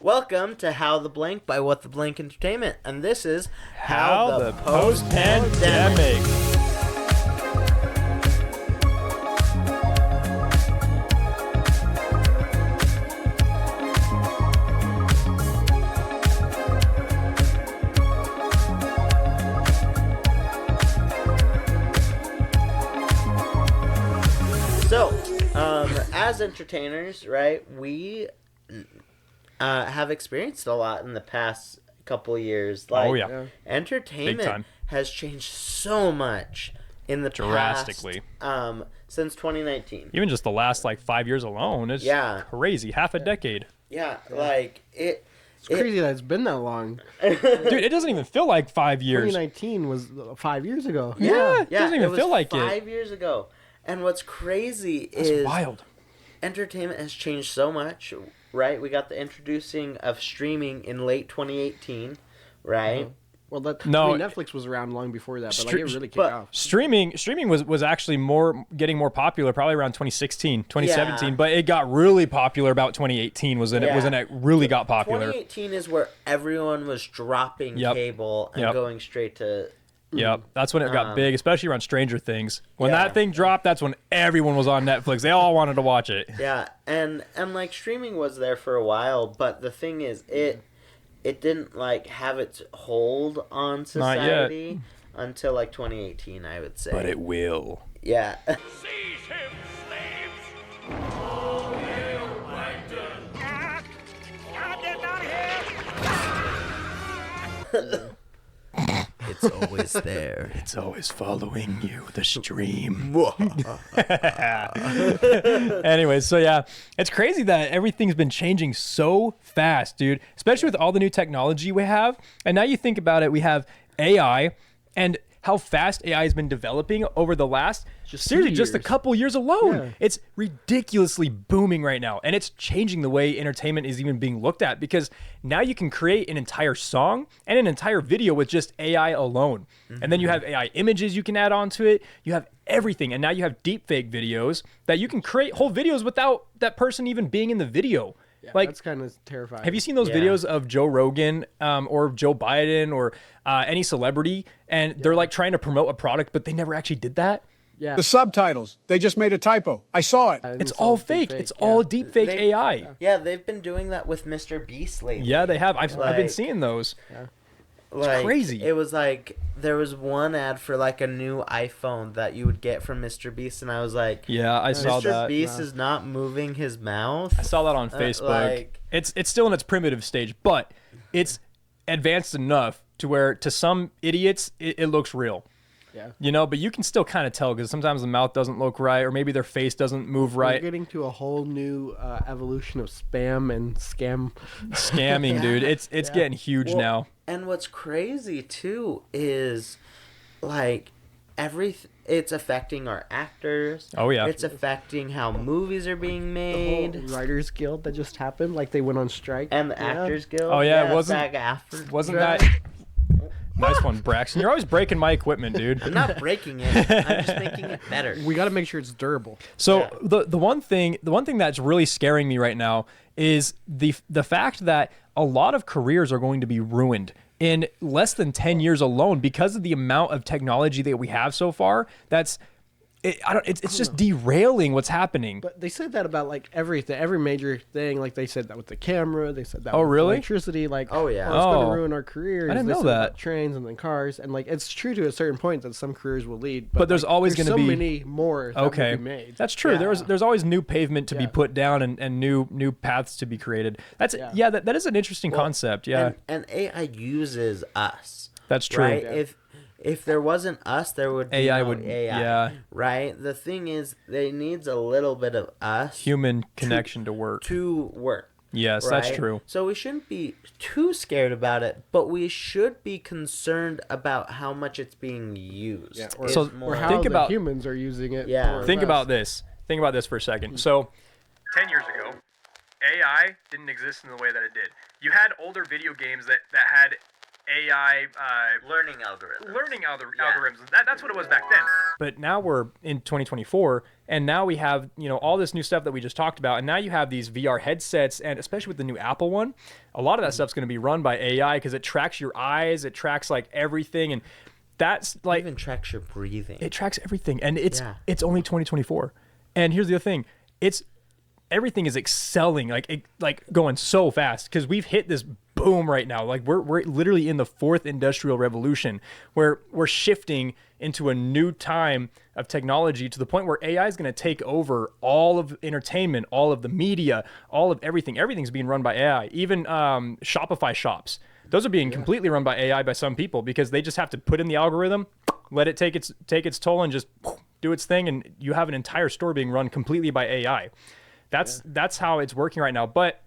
Welcome to How the Blank by What the Blank Entertainment, and this is How the Post-Pandemic. So, as entertainers, right, we have experienced a lot in the past couple years. Like, Oh, yeah. Big entertainment time. has changed so much in the Drastically. past, since 2019. Even just the last 5 years alone is crazy. Half a decade. Yeah, like it. It's crazy that it's been that long. Dude, it doesn't even feel like 5 years. 2019 was 5 years ago. Yeah, it doesn't even was feel like 5 years ago. And what's crazy That's is wild. entertainment has changed so much, right? We got the introducing of streaming in late 2018, right? Well, No. Netflix was around long before that, but it really kicked but- off. Streaming was actually getting more popular probably around 2016, 2017, Yeah. but it got really popular about 2018 was when it really got popular. 2018 is where everyone was dropping cable and going straight to... Yep, that's when it got big, especially around Stranger Things. When Yeah. that thing dropped, that's when everyone was on Netflix. They all wanted to watch it. Yeah, and like streaming was there for a while, but the thing is, it didn't have its hold on society until 2018, I would say. But it will. Yeah. Seize him, slaves! All hail Plankton! Get out of here! It's always there. It's always following you, the stream. Anyways, so yeah, it's crazy that everything's been changing so fast, dude, especially with all the new technology we have. And now you think about it, we have AI and how fast AI has been developing over the last, seriously, just a couple years alone. Yeah. It's ridiculously booming right now. And it's changing the way entertainment is even being looked at, because now you can create an entire song and an entire video with just AI alone. And then you have AI images you can add onto it. You have everything. And now you have deepfake videos that you can create whole videos without that person even being in the video. Yeah, Like, that's kind of terrifying. have you seen those videos of Joe Rogan or Joe Biden or any celebrity, and they're trying to promote a product, but they never actually did that? Yeah. The subtitles, they just made a typo. I saw it. It's all fake. It's all deep fake AI. Yeah, they've been doing that with Mr. Beast lately. Yeah, they have. I've been seeing those. It's crazy. It was there was one ad for a new iPhone that you would get from Mr. Beast, and I was like, Yeah, I saw Mr. that. Beast is not moving his mouth. I saw that on Facebook. It's still in its primitive stage, but it's advanced enough to where to some idiots it looks real. Yeah. But you can still kind of tell, because sometimes the mouth doesn't look right, or maybe their face doesn't move We're right. getting to a whole new evolution of spam and scam. Scamming, dude. It's getting huge now. And what's crazy too is it's affecting our actors. Oh, yeah. It's affecting how movies are being made. The whole Writers Guild that just happened, they went on strike. And the Actors Guild. Oh, yeah, wasn't SAG-AFTRA. that nice one, Braxton? You're always breaking my equipment, dude. I'm not breaking it. I'm just making it better. We got to make sure it's durable. So the one thing that's really scaring me right now is the fact that a lot of careers are going to be ruined in less than 10 years alone because of the amount of technology that we have so far. It's just derailing what's happening. But they said that about everything, every major thing. They said that with the camera. They said that Oh, with really? electricity. Oh, yeah. it's going Oh. to ruin our careers. I didn't They know said about that. trains and then cars, and it's true to a certain point that some careers will lead. But there's always there's gonna be- so many more that Okay, will be made. that's true. Yeah. There's always new pavement to be Yeah. put down and new paths to be created. That is an interesting concept. Yeah, And AI uses us. that's true. Right? Yeah. If there wasn't us, there would be AI no would- AI. yeah. Right? The thing is, they needs a little bit of us Human connection to work. to work. Yes, that's right? true. So we shouldn't be too scared about it, but we should be concerned about how much it's being used. Yeah, It's So more- Or how Think the about- humans are using it. Yeah. more or Think less. about this. Think about this for a second. So, 10 years ago, AI didn't exist in the way that it did. You had older video games that had AI learning algorithm. algorithms. That's what it was back then. But now we're in 2024, And now we have, you know, all this new stuff that we just talked about. And now you have these VR headsets, and especially with the new Apple one, a lot of that stuff's going to be run by AI because it tracks your eyes, it tracks like everything, and that's like even tracks your breathing. It tracks everything, and it's only 2024. And here's the other thing: everything is excelling, like going so fast because we've hit this boom right now. Like we're literally in the fourth industrial revolution where we're shifting into a new time of technology to the point where AI is going to take over all of entertainment, all of the media, all of everything. Everything's being run by AI. Even Shopify shops, those are being completely run by AI by some people because they just have to put in the algorithm, let it take its toll, and just do its thing, and you have an entire store being run completely by AI. That's how it's working right now. But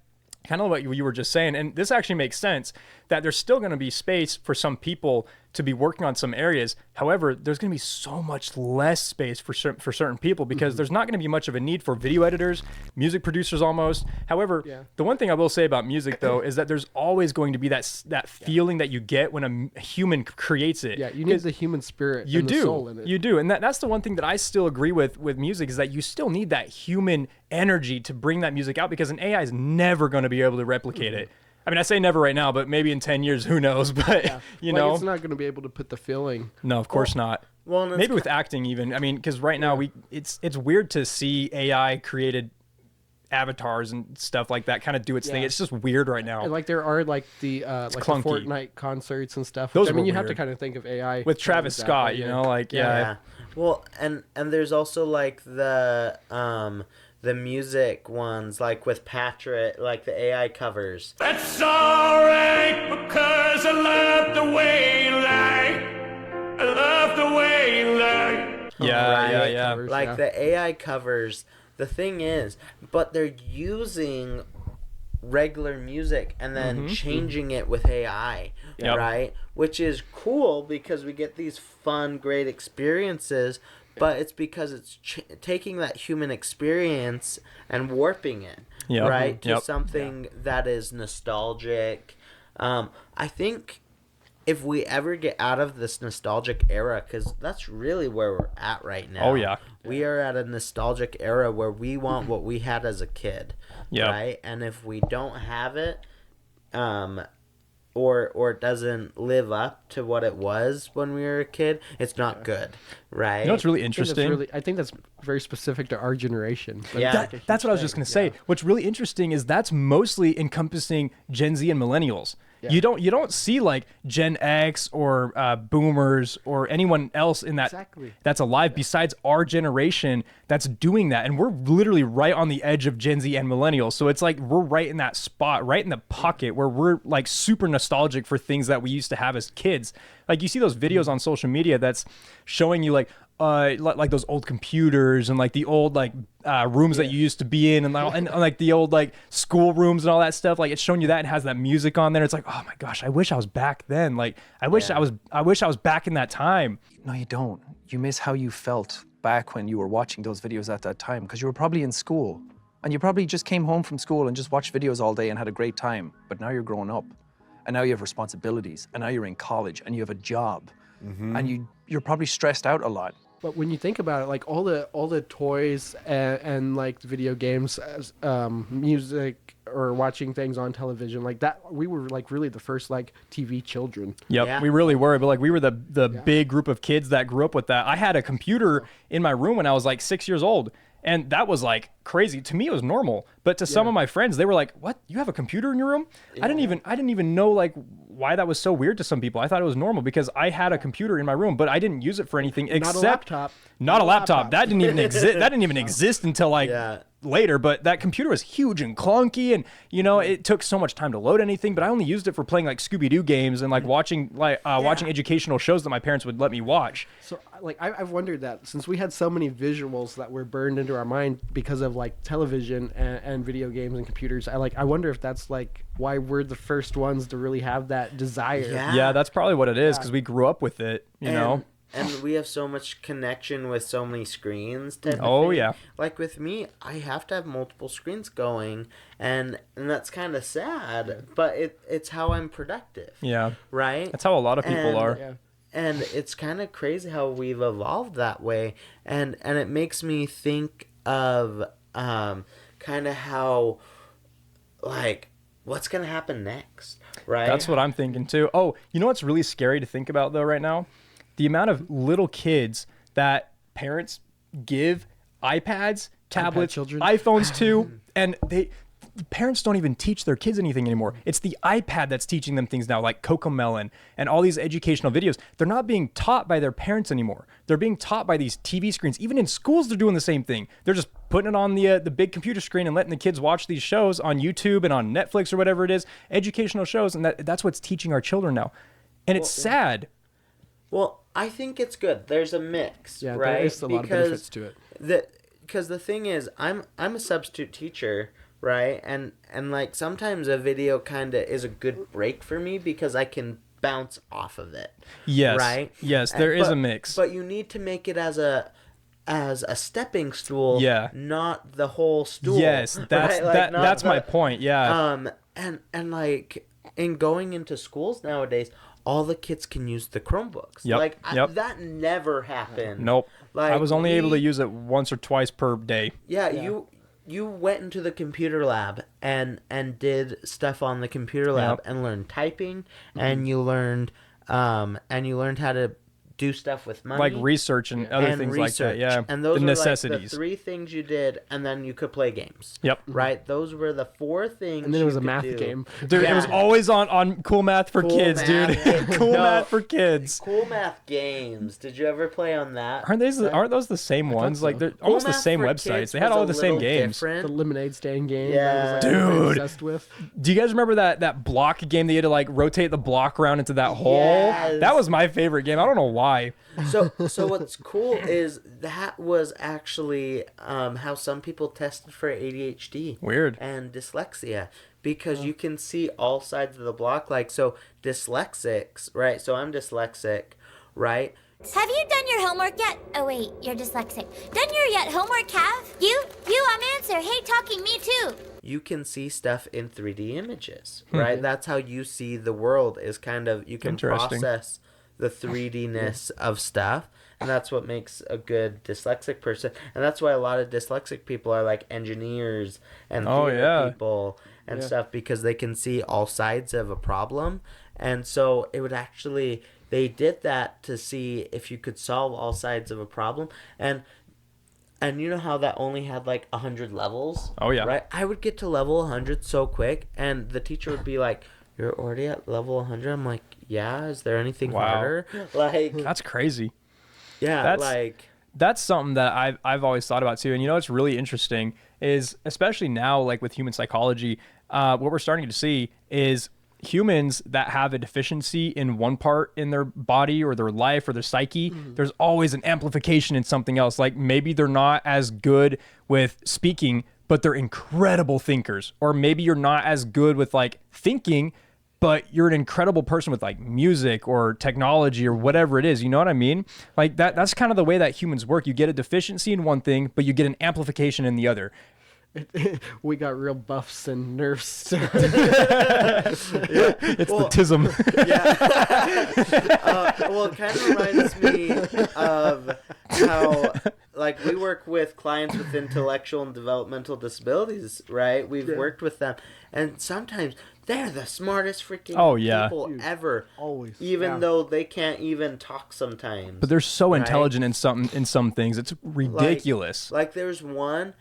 kind of what you were just saying, and this actually makes sense, that there's still going to be space for some people to be working on some areas. However, there's going to be so much less space for certain people because there's not going to be much of a need for video editors, music producers almost. However, the one thing I will say about music though is that there's always going to be that feeling that you get when a human creates it. Yeah, you need the human spirit and the soul in it. You do. And that's the one thing that I still agree with music is that you still need that human energy to bring that music out because an AI is never going to be able to replicate it. I mean, I say never right now, but maybe in 10 years, who knows? But, you know. It's not going to be able to put the feeling. No, of course not. Well, maybe with acting even. I mean, because right now it's weird to see AI created avatars and stuff like that kind of do its thing. It's just weird right now. And like there are like the clunky. Fortnite concerts and stuff. Those I mean, you have weird. to kind of think of AI with Travis Scott, you know, like Well, and there's also like the music ones, like with Patrick, like the AI covers. That's alright, because I love the way you lie. I love the way you lie. Yeah. Covers, Like the AI covers. The thing is, but they're using regular music and then changing it with AI, right? Which is cool because we get these fun, great experiences. But it's because it's taking that human experience and warping it, right, to something that is nostalgic. I think if we ever get out of this nostalgic era, because that's really where we're at right now. Oh, yeah. We are at a nostalgic era where we want what we had as a kid, right? And if we don't have it, or it doesn't live up to what it was when we were a kid, it's not good, right? You know what's really interesting? I think that's very specific to our generation. That's what I was just going to say. What's really interesting is that's mostly encompassing Gen Z and millennials. You don't see like Gen X or boomers or anyone else in that that's alive besides our generation that's doing that, and we're literally right on the edge of Gen Z and millennials. So it's like we're right in that spot, right in the pocket where we're like super nostalgic for things that we used to have as kids. Like you see those videos on social media that's showing you like those old computers and like the old like rooms that you used to be in and like the old like school rooms and all that stuff. Like it's showing you that and has that music on there. It's like, oh my gosh, I wish I was back then. Like I wish I was back in that time. No, you don't. You miss how you felt back when you were watching those videos at that time because you were probably in school and you probably just came home from school and just watched videos all day and had a great time. But now you're growing up and now you have responsibilities and now you're in college and you have a job and you're probably stressed out a lot. But when you think about it, like all the toys and like the video games, music or watching things on television like that, we were like really the first like TV children. We really were. But like we were the big group of kids that grew up with that. I had a computer in my room when I was like 6 years old. And that was like crazy. To me, it was normal. But to some of my friends, they were like, "What? You have a computer in your room?" I didn't even know like why that was so weird to some people. I thought it was normal because I had a computer in my room, but I didn't use it for anything except not a laptop. That didn't even exist. That didn't even exist until like later. But that computer was huge and clunky, and you know it took so much time to load anything. But I only used it for playing like Scooby-Doo games and like watching educational shows that my parents would let me watch. So like I've wondered that since we had so many visuals that were burned into our mind because of like television and video games and computers. I wonder if that's like why we're the first ones to really have that desire. Yeah, that's probably what it is because we grew up with it, you know. And we have so much connection with so many screens. Like with me, I have to have multiple screens going, and that's kind of sad. But it's how I'm productive. Yeah. Right. That's how a lot of people are. it's kind of crazy how we've evolved that way, and it makes me think of kind of how, like, what's gonna happen next, right? That's what I'm thinking too. Oh, you know what's really scary to think about though right now? The amount of little kids that parents give iPads, tablets, children. iPhones to, and parents don't even teach their kids anything anymore. It's the iPad that's teaching them things now, like Cocomelon and all these educational videos. They're not being taught by their parents anymore. They're being taught by these TV screens. Even in schools, they're doing the same thing. They're just putting it on the big computer screen and letting the kids watch these shows on YouTube and on Netflix or whatever it is, educational shows, and that's what's teaching our children now. And it's sad. Well, I think it's good. There's a mix, Yeah, right? there's a lot of benefits to it. Because the thing is, I'm a substitute teacher, right? And like sometimes a video kind of is a good break for me because I can bounce off of it. Yes. Right? Yes, there is a mix. But you need to make it as a stepping stool, Yeah. not the whole stool. Yes, that's right? Like, not that's my point. Yeah. And like in going into schools nowadays, all the kids can use the Chromebooks. Yep, Like yep. that never happened. Nope. Like I was only able to use it once or twice per day. Yeah, you went into the computer lab and did stuff on the computer lab Yep. and learned typing, and you learned how to do stuff with money, Like research and other things like that. Yeah. And those the were necessities. like the 3 things you did, and then you could play games. Yep. Right? Those were the 4 things. And then it was you a could math do. game. Dude, it was Yeah. always on Cool Math for Cool Kids, Math. dude. Cool No. Math for Kids. Cool Math games. Did you ever play on that? Aren't those the same ones? so. Like they're Cool almost the Math same for websites. Kids They had was all a the same little games. different. The lemonade stand game. Yeah. That was, like, everybody Dude. obsessed with. Do you guys remember that block game that you had to like rotate the block around into that hole? Yes. That was my favorite game. I don't know why. So what's cool is that was actually how some people tested for ADHD. Weird. And dyslexia, because you can see all sides of the block. Like, so dyslexics, right? So I'm dyslexic, right? Have you done your homework yet? Oh wait, you're dyslexic. Done your yet homework, have? You, I'm Answer. Hey, talking, me too. You can see stuff in 3D images, right? That's how you see the world, is kind of, you can Interesting. process the 3D-ness of stuff, and that's what makes a good dyslexic person. And that's why a lot of dyslexic people are like engineers and theater people and stuff, because they can see all sides of a problem. And so it would actually, they did that to see if you could solve all sides of a problem. And you know how that only had like 100 levels? Oh, yeah. Right? I would get to level 100 so quick, and the teacher would be like, "You're already at level 100?" I'm like, "Yeah, is there anything Wow. harder?" Like, That's crazy. yeah, That's- like, That's something that I've always thought about too. And you know what's really interesting is, especially now, like with human psychology, what we're starting to see is humans that have a deficiency in one part in their body or their life or their psyche, there's always an amplification in something else. Like maybe they're not as good with speaking, but they're incredible thinkers. Or maybe you're not as good with like thinking, but you're an incredible person with like music or technology or whatever it is. You know what I mean? Like that's kind of the way that humans work. You get a deficiency in one thing, but you get an amplification in the other. We got real buffs and nerfs. It's the tism. well, it kind of reminds me of how, like, we work with clients with intellectual and developmental disabilities, right? We've worked with them, and sometimes they're the smartest freaking people ever. Always. Even though they can't even talk sometimes. But they're so right? intelligent in some things. It's ridiculous. Like there's one,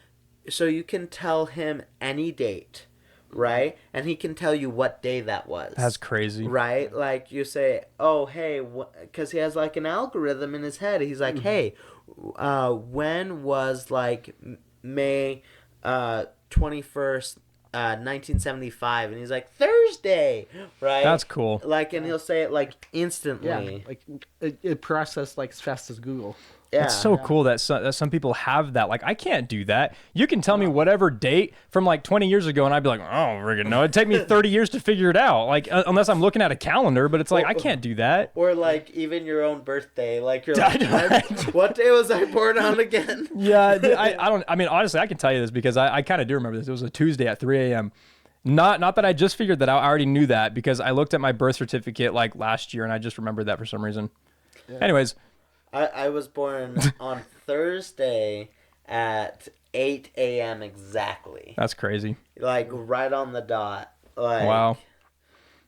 so you can tell him any date, right? And he can tell you what day that was. That's crazy. Right? Like you say, "Oh, hey," because he has like an algorithm in his head. He's like, "Hey, when was like May 21st, 1975?" And he's like, "Thursday," right? That's cool. Like, and he'll say it like instantly. Yeah, like it processed like as fast as Google. Yeah. It's so cool that some people have that. Like, I can't do that. You can tell me whatever date from like 20 years ago, and I'd be like, "Oh, friggin' no." It'd take me 30 years to figure it out. Like, unless I'm looking at a calendar, but it's like, I can't do that. Or like even your own birthday. Like you're like, "What day was I born on again?" Yeah, I mean, honestly, I can tell you this because I kind of do remember this. It was a Tuesday at 3 a.m. Not that I just figured that out. I already knew that because I looked at my birth certificate like last year, and I just remembered that for some reason. Anyways, I was born on Thursday at 8 a.m. exactly. that's crazy. Like, right on the dot. Like, Wow.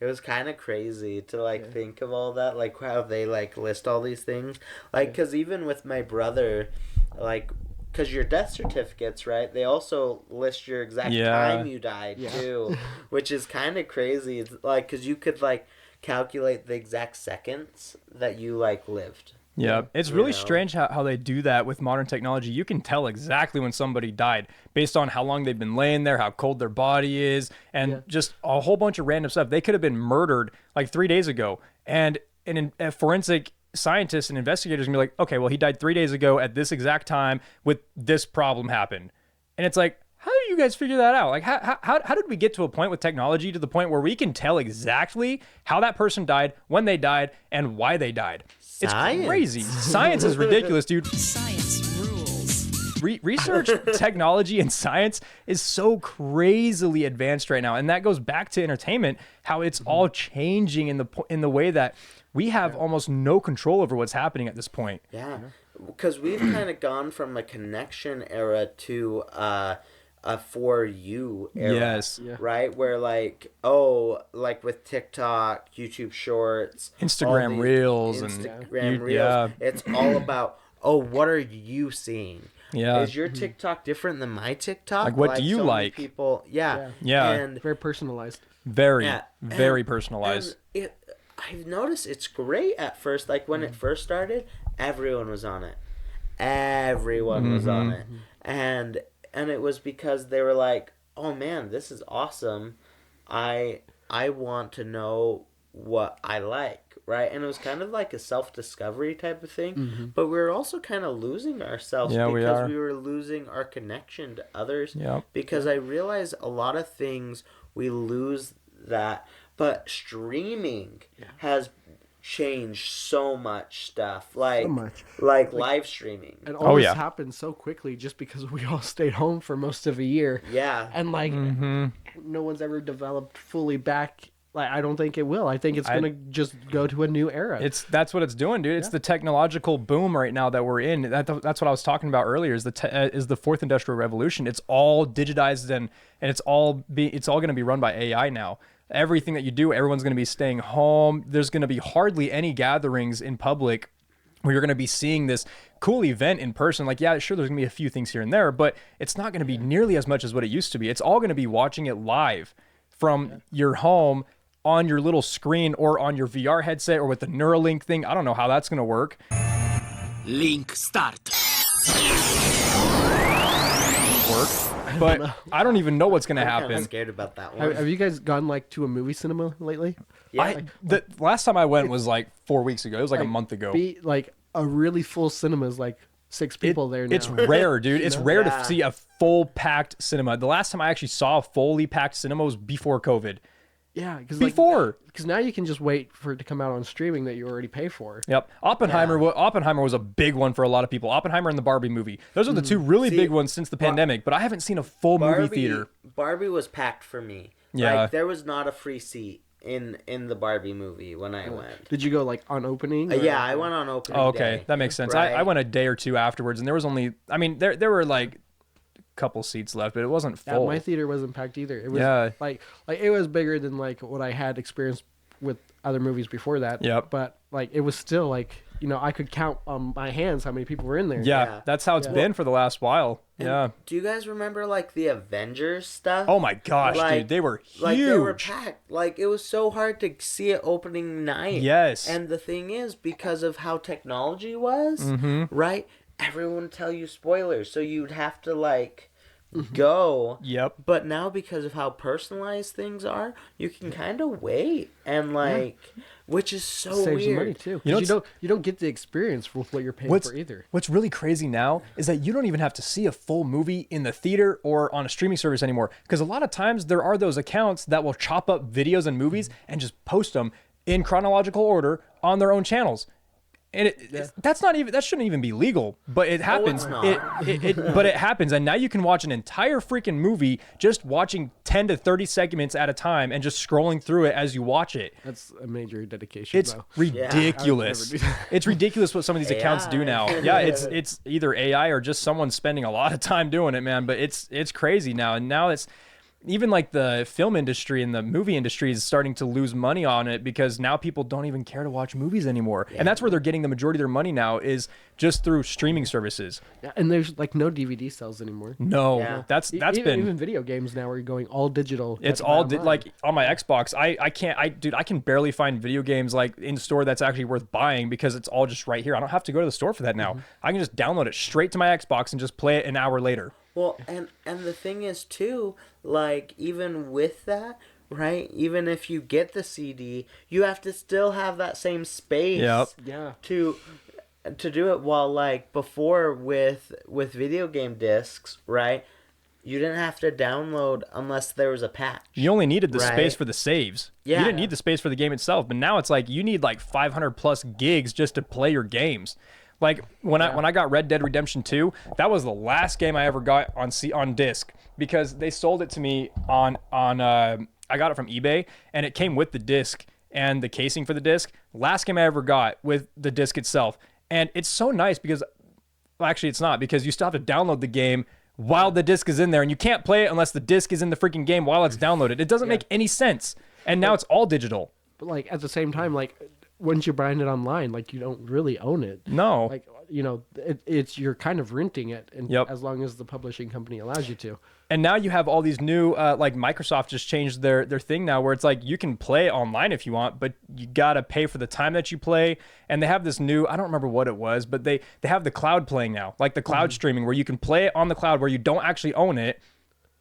It was kind of crazy to, like, think of all that. Like, how they, like, list all these things. Like, because even with my brother, like, because your death certificates, right, they also list your exact time you died, too. Which is kind of crazy. It's, like, because you could, like, calculate the exact seconds that you, like, lived. Yeah, it's really strange how they do that with modern technology. You can tell exactly when somebody died based on how long they've been laying there, how cold their body is, and just a whole bunch of random stuff. They could have been murdered like 3 days ago, and a forensic scientists and investigators can be like, okay, well, he died 3 days ago at this exact time with this problem happened. And it's like, how do you guys figure that out? Like, how did we get to a point with technology to the point where we can tell exactly how that person died, when they died, and why they died? Science. It's crazy. Science is ridiculous, dude. Science rules. Research, technology, and science is so crazily advanced right now, and that goes back to entertainment. How it's all changing in the way that we have almost no control over what's happening at this point. Yeah, because we've kind of gone from a connection era to a for you era. Yes. Right? Where like with TikTok, YouTube Shorts, Instagram Reels, Instagram Reels. It's all about, what are you seeing? Yeah. Is your TikTok different than my TikTok? Like, what do you so many like? People, Yeah. And Very personalized. Very personalized. And I've noticed it's great at first. Like, when it first started, everyone was on it. Everyone was on it. And it was because they were like, oh man, this is awesome. I want to know what I like, right? And it was kind of like a self-discovery type of thing. But we were also kind of losing ourselves because we were losing our connection to others. Because I realized a lot of things we lose that. But streaming has changed so much stuff, like live streaming. And all this happened so quickly just because we all stayed home for most of a year. And like no one's ever developed fully back. Like, I don't think it will. I think it's gonna just go to a new era. That's what it's doing, dude. It's the technological boom right now that we're in. That's what I was talking about earlier. Is the fourth industrial revolution? It's all digitized and it's all going to be run by AI now. Everything that you do, everyone's going to be staying home. There's going to be hardly any gatherings in public where you're going to be seeing this cool event in person. Like, yeah, sure, there's going to be a few things here and there, but it's not going to be nearly as much as what it used to be. It's all going to be watching it live from your home on your little screen or on your VR headset or with the Neuralink thing. I don't know how that's going to work. Link start. But I don't even know what's going to happen. I'm kind of scared about that one. Have you guys gone like to a movie cinema lately? Yeah. The last time I went was like 4 weeks ago. It was like a month ago. Like a really full cinema is like 6 people there now. It's rare, dude. It's rare to see a full packed cinema. The last time I actually saw a fully packed cinema was before COVID. Yeah, because now you can just wait for it to come out on streaming that you already pay for. Yep. Oppenheimer was a big one for a lot of people. Oppenheimer and the Barbie movie. Those are the two really big ones since the pandemic, but I haven't seen a full movie theater. Barbie was packed for me. Yeah. Like, there was not a free seat in the Barbie movie when I went. Did you go like on opening? Yeah, I went on opening day. That makes sense. Right? I went a day or two afterwards, and there was only, there were like couple seats left, but it wasn't full. Yeah, my theater wasn't packed either. It was like it was bigger than like what I had experienced with other movies before that. Yep. But like it was still like, I could count on my hands how many people were in there. Yeah. That's how it's been for the last while. And do you guys remember like the Avengers stuff? Oh my gosh, dude, they were huge. Like, they were packed. Like, it was so hard to see it opening night. Yes. And the thing is, because of how technology was, right? Everyone would tell you spoilers, so you'd have to like go. Yep. But now, because of how personalized things are, you can kind of wait and like, which is so Saves weird. money too. You don't get the experience with what you're paying for either. What's really crazy now is that you don't even have to see a full movie in the theater or on a streaming service anymore. Because a lot of times there are those accounts that will chop up videos and movies and just post them in chronological order on their own channels. And that shouldn't even be legal, but it happens. it's not. But it happens, and now you can watch an entire freaking movie just watching 10 to 30 segments at a time and just scrolling through it as you watch it. That's a major dedication. It's though. ridiculous. I would never do that. It's ridiculous what some of these accounts do AI. now. Yeah, it's either AI or just someone spending a lot of time doing it, man. But it's crazy now, and now it's. Even like the film industry and the movie industry is starting to lose money on it because now people don't even care to watch movies anymore. Yeah. And that's where they're getting the majority of their money now is just through streaming services. Yeah, and there's like no DVD sales anymore. No, Yeah. that's been even video games now are going all digital. It's all like on my Xbox. I can barely find video games like in store that's actually worth buying because it's all just right here. I don't have to go to the store for that now. I can just download it straight to my Xbox and just play it an hour later. Well, and the thing is too, like even with that, right? Even if you get the CD, you have to still have that same space. Yep. Yeah. To do it, while like before with video game discs, right? You didn't have to download unless there was a patch. You only needed the Right. space for the saves. Yeah. You didn't need the space for the game itself. But now it's like you need like 500 plus gigs just to play your games. Like when I got Red Dead Redemption 2, that was the last game I ever got on disc because they sold it to me on I got it from eBay and it came with the disc and the casing for the disc. Last game I ever got with the disc itself. And it's so nice because well, actually it's not because you still have to download the game while the disc is in there and you can't play it unless the disc is in the freaking game while it's downloaded. It doesn't make any sense. And now it's all digital. But like at the same time, like once you bind it online, like you don't really own it. No. Like it's you're kind of renting it, and Yep. as long as the publishing company allows you to. And now you have all these new, like Microsoft just changed their thing now where it's like you can play online if you want, but you got to pay for the time that you play. And they have this new, I don't remember what it was, but they have the cloud playing now, like the cloud streaming where you can play it on the cloud where you don't actually own it,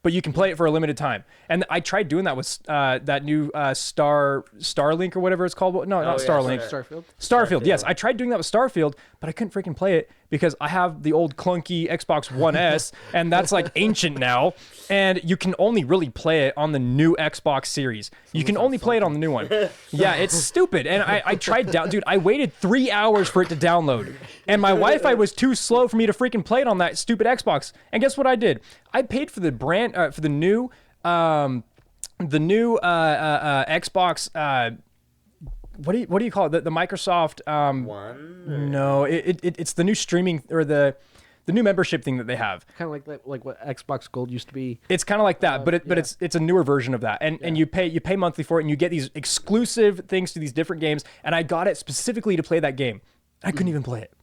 but you can play it for a limited time. And I tried doing that with that new Starlink or whatever it's called. No, not yeah, Starlink. Starfield. Yes, I tried doing that with Starfield, but I couldn't freaking play it because I have the old clunky Xbox One S, and that's like ancient now. And you can only really play it on the new Xbox Series. You can only play it on the new one. Yeah, it's stupid. And I tried dude, I waited 3 hours for it to download. And my Wi-Fi was too slow for me to freaking play it on that stupid Xbox. And guess what I did? I paid for the brand for the new Xbox what do you call it? The Microsoft One. no, it's the new streaming or the new membership thing that they have. Kind of like what Xbox Gold used to be. It's kind of like that, but it's a newer version of that, and you pay monthly for it, and you get these exclusive things to these different games. And I got it specifically to play that game. I couldn't even play it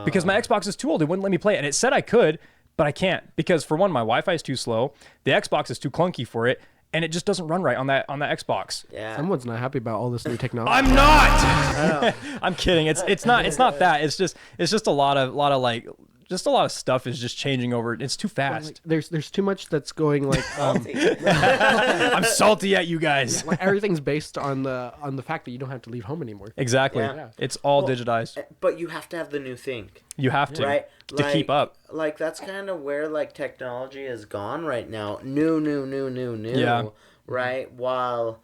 because my Xbox is too old. It wouldn't let me play it, and it said I could, but I can't because for one, my Wi-Fi is too slow. The Xbox is too clunky for it, and it just doesn't run right on that Xbox. Yeah. Someone's not happy about all this new technology. I'm not. I'm kidding. It's not that. It's just a lot of like. Just a lot of stuff is just changing over. It's too fast. Like, there's too much that's going like I'm salty at you guys. like everything's based on the fact that you don't have to leave home anymore. Exactly. Yeah. It's all digitized. But you have to have the new thing. You have to Right? to keep up. Like that's kind of where like technology has gone right now. New. Yeah. Right? While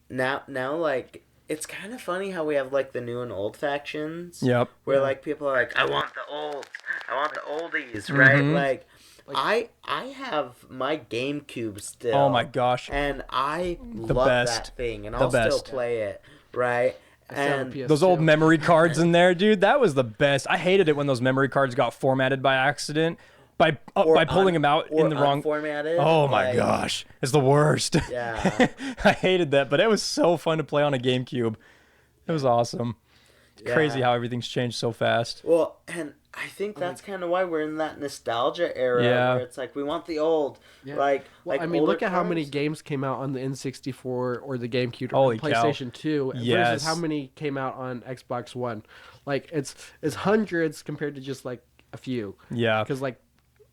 now like it's kind of funny how we have like the new and old factions. Yep. Where like people are like, I want the olds, I want the oldies, right? Like I have my GameCube still. Oh my gosh. And I The love best. that thing, and The I'll still best. play it, right? still have a And PS2. Those old memory cards in there, dude. That was the best. I hated it when those memory cards got formatted by accident by pulling them out in the wrong. formatted. Oh my gosh, it's the worst. Yeah. I hated that, but it was so fun to play on a GameCube. It was awesome. It's crazy how everything's changed so fast. Well, and I think that's kind of why we're in that nostalgia era where it's like we want the old, like I mean, older look at how many cars. games came out on the N64 or the GameCube Holy or PlayStation 2 Yes. versus how many came out on Xbox One. Like it's hundreds compared to just like a few. Yeah. Because like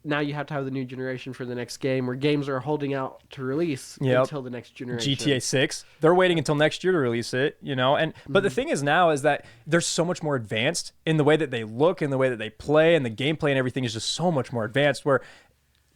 now you have to have the new generation for the next game, where games are holding out to release Yep. until the next generation. GTA 6, they're waiting until next year to release it, you know. And but the thing is now is that they're so much more advanced in the way that they look, in the way that they play, and the gameplay and everything is just so much more advanced where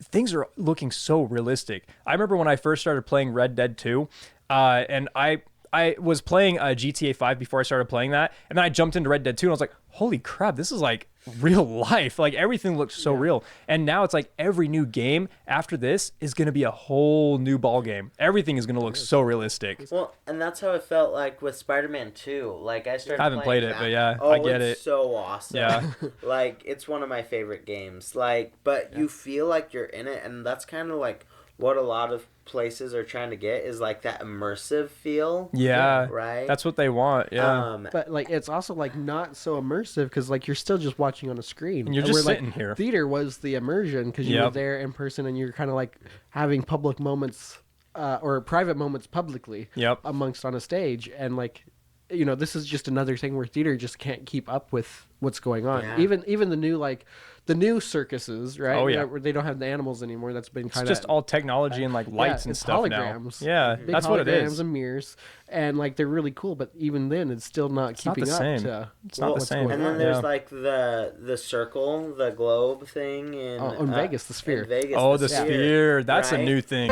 things are looking so realistic. I remember when I first started playing Red Dead 2, and I I was playing GTA 5 before I started playing that, and then I jumped into Red Dead 2, and I was like, holy crap, this is like real life. Like everything looks so real. And now it's like every new game after this is going to be a whole new ball game. Everything is going to look so realistic. Well, and that's how it felt like with Spider-Man 2. Like I started. I haven't played it, that. but yeah, oh, I get it's it. So awesome. Yeah. Like it's one of my favorite games. Like, but you feel like you're in it, and that's kind of like what a lot of places are trying to get is like that immersive feel. Yeah. Right. That's what they want. Yeah. But like it's also like not so immersive because like you're still just watching on a screen. And you're just where, sitting like, here. Theater was the immersion because you were there in person and you're kind of like having public moments or private moments publicly amongst on a stage. And like, you know, this is just another thing where theater just can't keep up with what's going on. Yeah. Even the new like the new circuses, right? Oh, yeah. Where they don't have the animals anymore. That's been kind of just all technology and like lights and it's stuff holograms. now. Yeah, Big that's what it holograms is. and mirrors, and like they're really cool. But even then, it's still not keeping the up same. to. It's not the same. And then there's like the circle, the globe thing in Vegas, the sphere. in Vegas, Oh, the sphere. That's right? a new thing.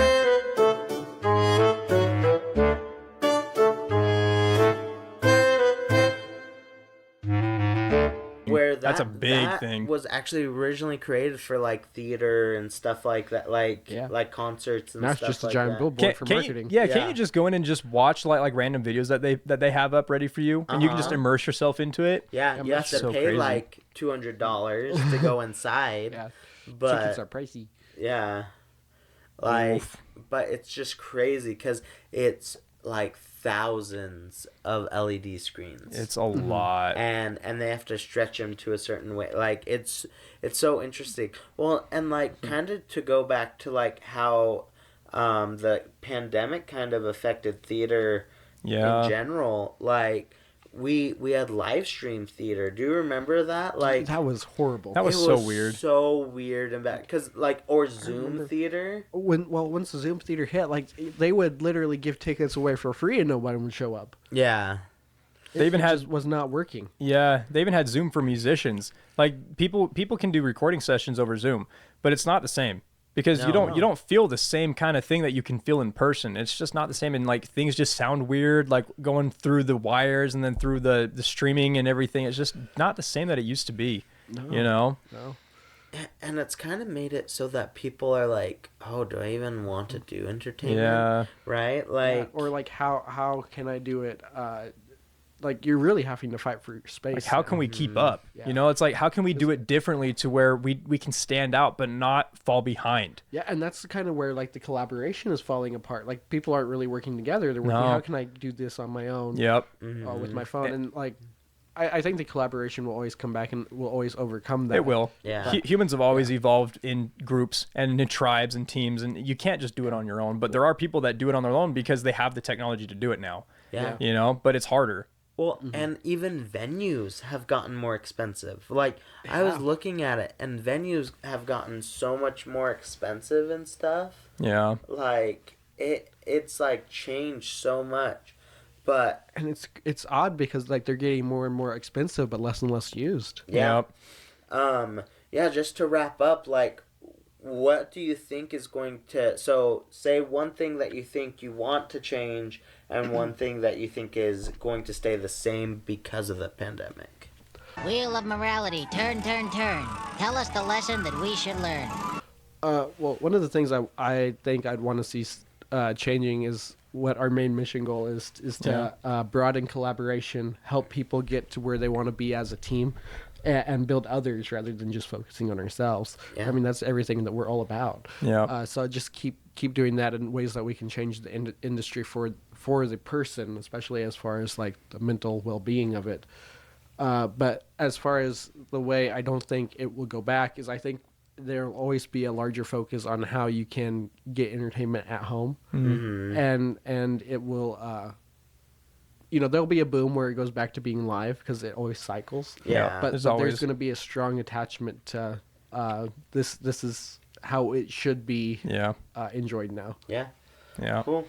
Where That's a big thing. Was actually originally created for like theater and stuff like that, like concerts and Now it's stuff just a like giant that. billboard for marketing. Can't you just go in and just watch like random videos that they have up ready for you, and you can just immerse yourself into it? Yeah, you have to so pay crazy. like $200 to go inside. But Tickets are pricey. yeah, like, but it's just crazy because it's like thousands of LED screens. It's a lot, and they have to stretch them to a certain way. Like it's so interesting. Well, and like kind of to go back to like how the pandemic kind of affected theater in general. Like we had live stream theater. Do you remember that? Like That was horrible. that was it so was weird. so weird and bad. Cause like or Zoom theater. Once the Zoom theater hit, like they would literally give tickets away for free and nobody would show up. Yeah. They even It just was not working. Yeah, they even had Zoom for musicians. Like people can do recording sessions over Zoom, but it's not the same because you don't feel the same kind of thing that you can feel in person. It's just not the same, and like things just sound weird, like going through the wires and then through the streaming and everything. It's just not the same that it used to be. You know? No. And it's kind of made it so that people are like, oh, do I even want to do entertainment? Yeah. Right? Like, Or like how can I do it? Like you're really having to fight for your space. Like how can we keep up? You know, it's like how can we do it differently to where we can stand out but not fall behind? Yeah, and that's kind of where like the collaboration is falling apart. Like people aren't really working together. They're working. No. How can I do this on my own? Yep. With my phone, and like I think the collaboration will always come back and will always overcome that. It will. Yeah. Humans have always evolved in groups and in tribes and teams, and you can't just do it on your own. But there are people that do it on their own because they have the technology to do it now. Yeah. You know, but it's harder. Well, and even venues have gotten more expensive. Like, I was looking at it, and venues have gotten so much more expensive and stuff. Yeah. Like, it's like changed so much. But And it's odd because like they're getting more and more expensive, but less and less used. yeah. Yep. Yeah, just to wrap up, like, what do you think is going to... So, say one thing that you think you want to change and one thing that you think is going to stay the same because of the pandemic. Wheel of morality, turn, turn, turn. Tell us the lesson that we should learn. Well, one of the things I think I'd want to see changing is what our main mission goal is to broaden collaboration, help people get to where they want to be as a team, and build others rather than just focusing on ourselves. Yeah. I mean, that's everything that we're all about. Yeah. So just keep doing that in ways that we can change the industry for the person, especially as far as like the mental well-being of it. But as far as the way I don't think it will go back is I think there'll always be a larger focus on how you can get entertainment at home. And it will there'll be a boom where it goes back to being live because it always cycles. Yeah. But There's there's always- going to be a strong attachment to this is how it should be Yeah. enjoyed now. Yeah. Yeah. Cool.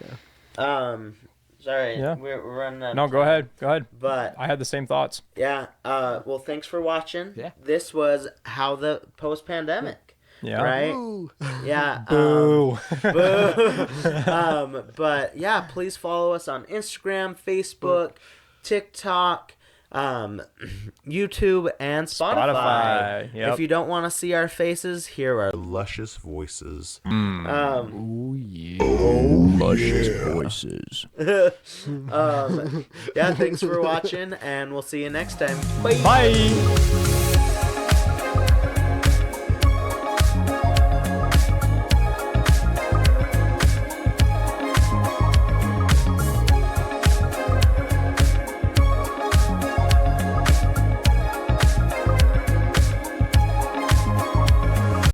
Sorry, Yeah. we're running out. No, go ahead. Go ahead. But I had the same thoughts. yeah, well, thanks for watching. Yeah. This was how the post-pandemic. Yeah. Right? Ooh. Yeah. Boo. But yeah, please follow us on Instagram, Facebook, TikTok, YouTube, and Spotify. Yep. If you don't want to see our faces, hear our luscious voices. Luscious voices. Yeah, thanks for watching, and we'll see you next time. Bye. Bye.